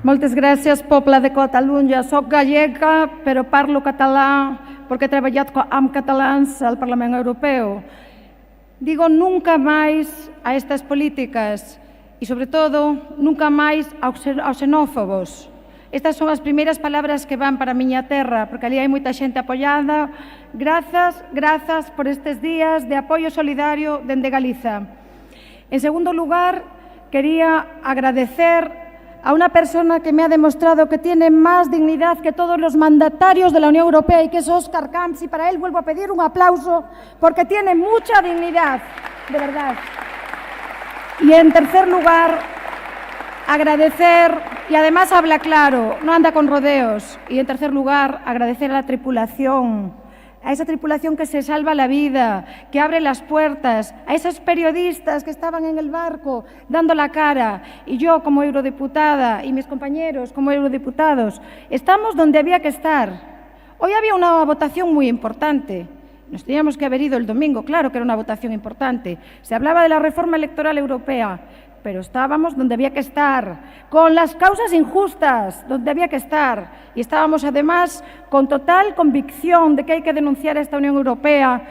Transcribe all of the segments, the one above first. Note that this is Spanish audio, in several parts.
Moltes gràcies, poble de Catalunya. Soc gallega, però parlo català porque he treballat amb catalans al Parlamento Europeo. Digo nunca máis a estas políticas e, sobre todo, nunca máis aos xenófobos. Estas son as primeiras palabras que van para a miña terra, porque ali hai moita xente apoiada. Grazas por estes días de apoio solidario dende Galiza. En segundo lugar, quería agradecer a una persona que me ha demostrado que tiene más dignidad que todos los mandatarios de la Unión Europea y que es Óscar Camps, y para él vuelvo a pedir un aplauso porque tiene mucha dignidad, de verdad. Y en tercer lugar, agradecer, y además habla claro, no anda con rodeos, y en tercer lugar, agradecer a la tripulación, a esa tripulación que se salva la vida, que abre las puertas, a esos periodistas que estaban en el barco dando la cara, y yo como eurodiputada y mis compañeros como eurodiputados, estamos donde había que estar. Hoy había una votación muy importante. Nos teníamos que haber ido el domingo, claro que era una votación importante. Se hablaba de la reforma electoral europea, pero estábamos donde había que estar, con las causas injustas, donde había que estar. Y estábamos, además, con total convicción de que hay que denunciar a esta Unión Europea,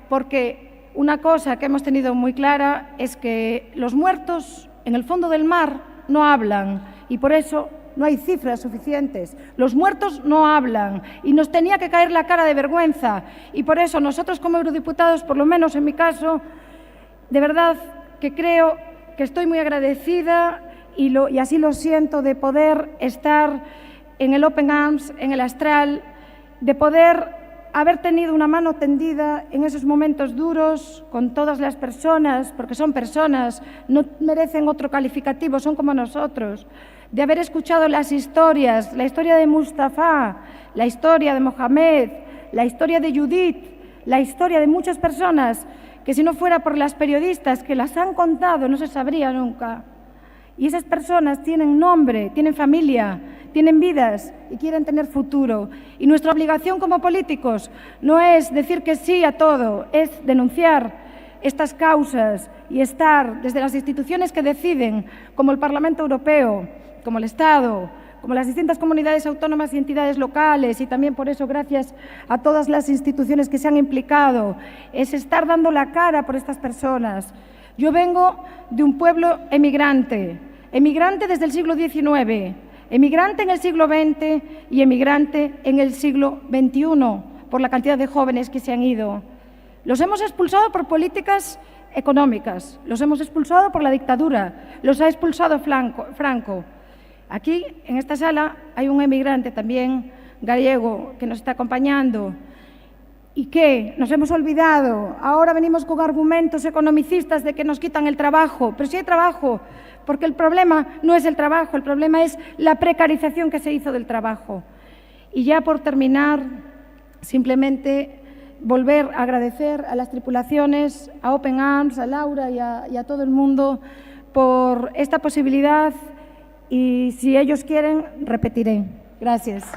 porque una cosa que hemos tenido muy clara es que los muertos en el fondo del mar no hablan, y por eso no hay cifras suficientes. Los muertos no hablan, y nos tenía que caer la cara de vergüenza. Y por eso nosotros, como eurodiputados, por lo menos en mi caso, de verdad que creo que estoy muy agradecida y así lo siento de poder estar en el Open Arms, en el Astral, de poder haber tenido una mano tendida en esos momentos duros con todas las personas, porque son personas, no merecen otro calificativo, son como nosotros, de haber escuchado las historias, la historia de Mustafa, la historia de Mohamed, la historia de Judith, la historia de muchas personas que si no fuera por las periodistas que las han contado no se sabría nunca. Y esas personas tienen nombre, tienen familia, tienen vidas y quieren tener futuro. Y nuestra obligación como políticos no es decir que sí a todo, es denunciar estas causas y estar desde las instituciones que deciden, como el Parlamento Europeo, como el Estado, como las distintas comunidades autónomas y entidades locales, y también por eso gracias a todas las instituciones que se han implicado, es estar dando la cara por estas personas. Yo vengo de un pueblo emigrante desde el siglo XIX, emigrante en el siglo XX y emigrante en el siglo XXI, por la cantidad de jóvenes que se han ido. Los hemos expulsado por políticas económicas, los hemos expulsado por la dictadura, los ha expulsado Franco. Aquí, en esta sala, hay un emigrante también gallego que nos está acompañando y que nos hemos olvidado. Ahora venimos con argumentos economicistas de que nos quitan el trabajo, pero sí hay trabajo, porque el problema no es el trabajo, el problema es la precarización que se hizo del trabajo. Y ya por terminar, simplemente volver a agradecer a las tripulaciones, a Open Arms, a Laura y a todo el mundo por esta posibilidad. Y si ellos quieren, repetiré. Gracias.